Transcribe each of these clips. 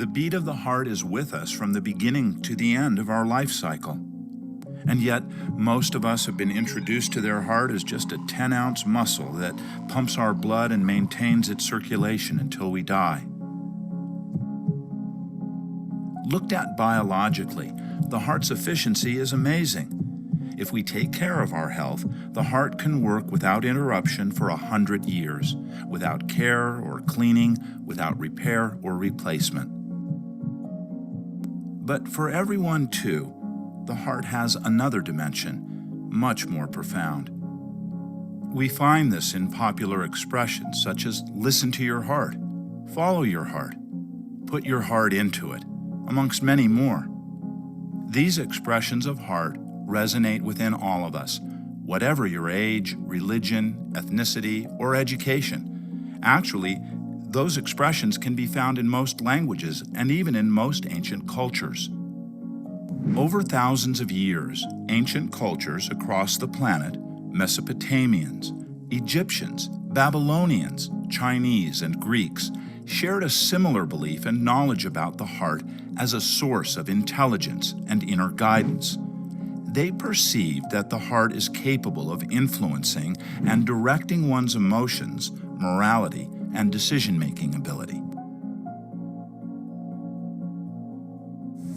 The beat of the heart is with us from the beginning to the end of our life cycle. And yet, most of us have been introduced to their heart as just a 10-ounce muscle that pumps our blood and maintains its circulation until we die. Looked at biologically, the heart's efficiency is amazing. If we take care of our health, the heart can work without interruption for 100 years, without care or cleaning, without repair or replacement. But for everyone, too, the heart has another dimension, much more profound. We find this in popular expressions such as listen to your heart, follow your heart, put your heart into it, amongst many more. These expressions of heart resonate within all of us, whatever your age, religion, ethnicity, or education. Actually, those expressions can be found in most languages and even in most ancient cultures. Over thousands of years, ancient cultures across the planet, Mesopotamians, Egyptians, Babylonians, Chinese, and Greeks, shared a similar belief and knowledge about the heart as a source of intelligence and inner guidance. They perceived that the heart is capable of influencing and directing one's emotions, morality, and decision-making ability.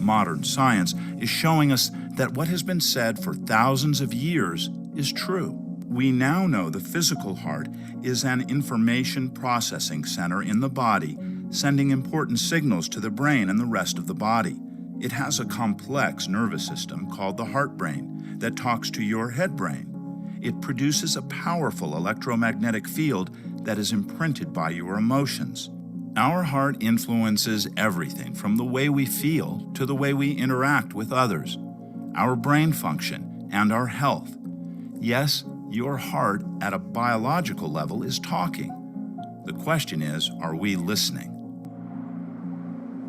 Modern science is showing us that what has been said for thousands of years is true. We now know the physical heart is an information processing center in the body, sending important signals to the brain and the rest of the body. It has a complex nervous system called the heart brain that talks to your head brain. It produces a powerful electromagnetic field that is imprinted by your emotions. Our heart influences everything from the way we feel to the way we interact with others, our brain function, and our health. Yes, your heart at a biological level is talking. The question is, are we listening?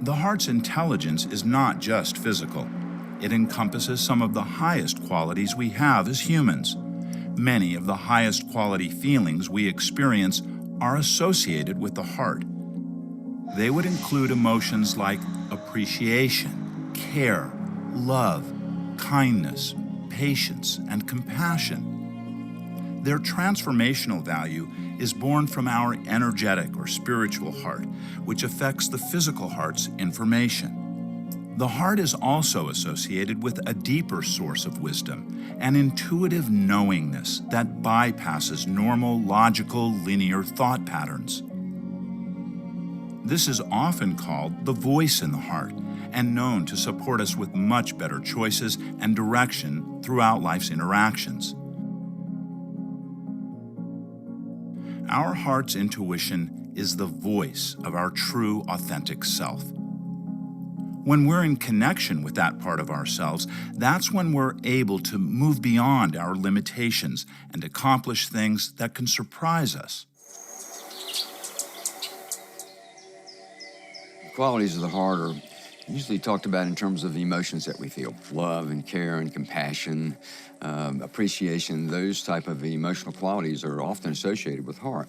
The heart's intelligence is not just physical. It encompasses some of the highest qualities we have as humans. Many of the highest quality feelings we experience are associated with the heart. They would include emotions like appreciation, care, love, kindness, patience, and compassion. Their transformational value is born from our energetic or spiritual heart, which affects the physical heart's information. The heart is also associated with a deeper source of wisdom, an intuitive knowingness that bypasses normal, logical, linear thought patterns. This is often called the voice in the heart and known to support us with much better choices and direction throughout life's interactions. Our heart's intuition is the voice of our true, authentic self. When we're in connection with that part of ourselves, that's when we're able to move beyond our limitations and accomplish things that can surprise us. Qualities of the heart are usually talked about in terms of the emotions that we feel. Love and care and compassion, appreciation, those type of emotional qualities are often associated with heart.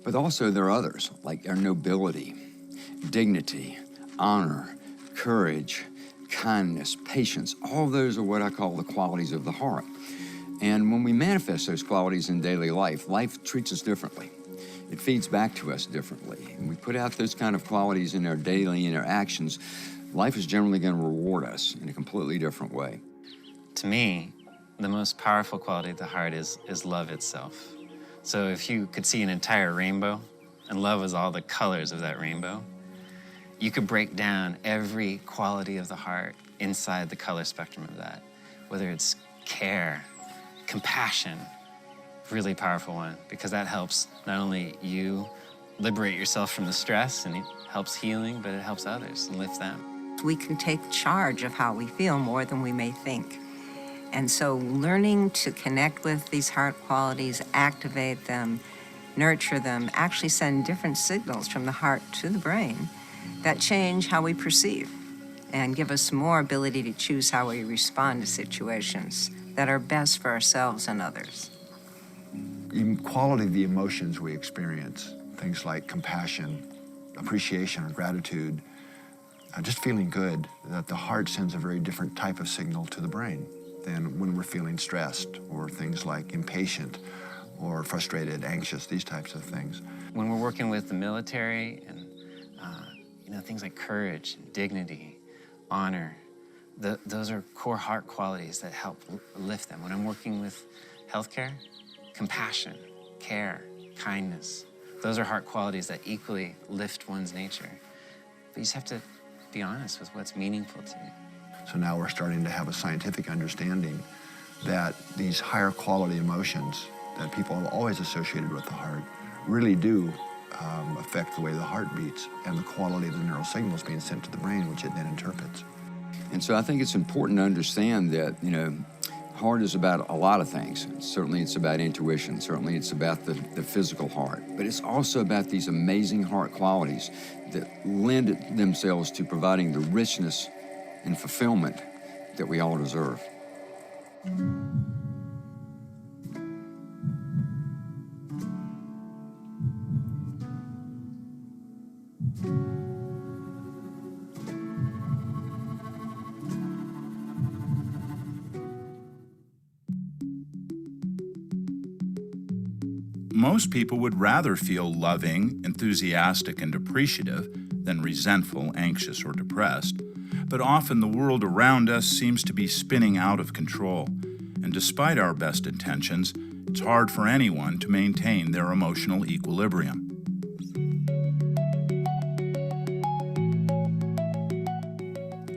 But also there are others, like our nobility, dignity, honor, courage, kindness, patience. All of those are what I call the qualities of the heart. And when we manifest those qualities in daily life, life treats us differently. It feeds back to us differently. And we put out those kind of qualities in our daily interactions, life is generally going to reward us in a completely different way. To me, the most powerful quality of the heart is love itself. So if you could see an entire rainbow, and love was all the colors of that rainbow, you could break down every quality of the heart inside the color spectrum of that, whether it's care, compassion, really powerful one, because that helps not only you liberate yourself from the stress, and it helps healing, but it helps others and lift them. We can take charge of how we feel more than we may think. And so learning to connect with these heart qualities, activate them, nurture them, actually send different signals from the heart to the brain that change how we perceive and give us more ability to choose how we respond to situations that are best for ourselves and others. The quality of the emotions we experience, things like compassion, appreciation, or gratitude, just feeling good, that the heart sends a very different type of signal to the brain than when we're feeling stressed or things like impatient or frustrated, anxious, these types of things. When we're working with the military and things like courage, dignity, honor, those are core heart qualities that help lift them. When I'm working with healthcare, compassion, care, kindness, those are heart qualities that equally lift one's nature. But you just have to be honest with what's meaningful to you. So now we're starting to have a scientific understanding that these higher quality emotions that people have always associated with the heart really do affect the way the heart beats and the quality of the neural signals being sent to the brain, which it then interprets. And so I think it's important to understand that, heart is about a lot of things. Certainly it's about intuition. Certainly it's about the physical heart. But it's also about these amazing heart qualities that lend themselves to providing the richness and fulfillment that we all deserve. Most people would rather feel loving, enthusiastic, and appreciative than resentful, anxious, or depressed. But often the world around us seems to be spinning out of control. And despite our best intentions, it's hard for anyone to maintain their emotional equilibrium.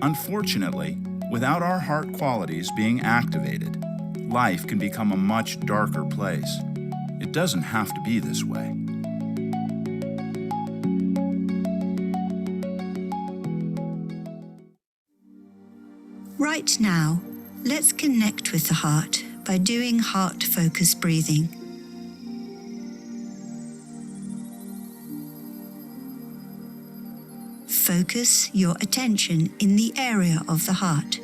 Unfortunately, without our heart qualities being activated, life can become a much darker place. It doesn't have to be this way. Right now, let's connect with the heart by doing heart-focused breathing. Focus your attention in the area of the heart.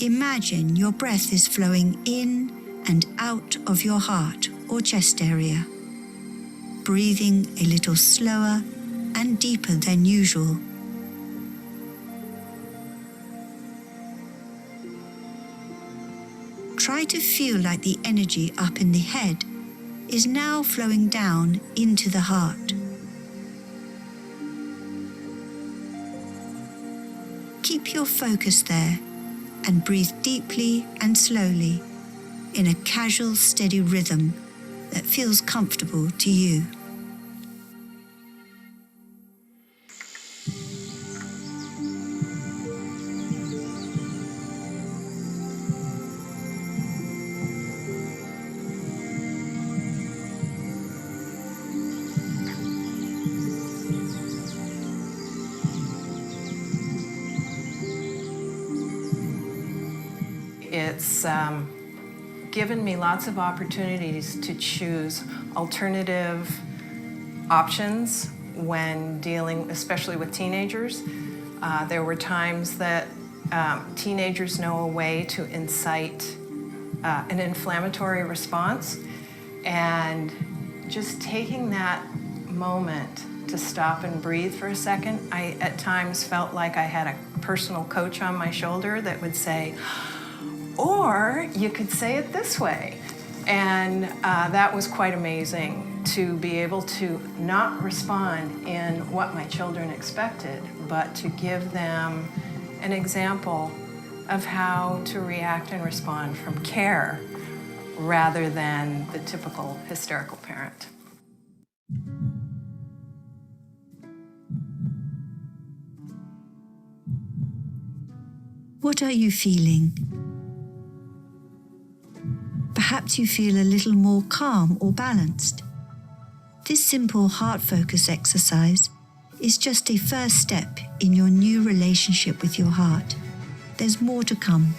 Imagine your breath is flowing in and out of your heart or chest area, breathing a little slower and deeper than usual. Try to feel like the energy up in the head is now flowing down into the heart. Keep your focus there and breathe deeply and slowly in a casual, steady rhythm that feels comfortable to you. It's given me lots of opportunities to choose alternative options when dealing, especially with teenagers. There were times that teenagers know a way to incite an inflammatory response, and just taking that moment to stop and breathe for a second, I at times felt like I had a personal coach on my shoulder that would say, or you could say it this way. And that was quite amazing to be able to not respond in what my children expected, but to give them an example of how to react and respond from care rather than the typical hysterical parent. What are you feeling? Perhaps you feel a little more calm or balanced. This simple heart focus exercise is just a first step in your new relationship with your heart. There's more to come.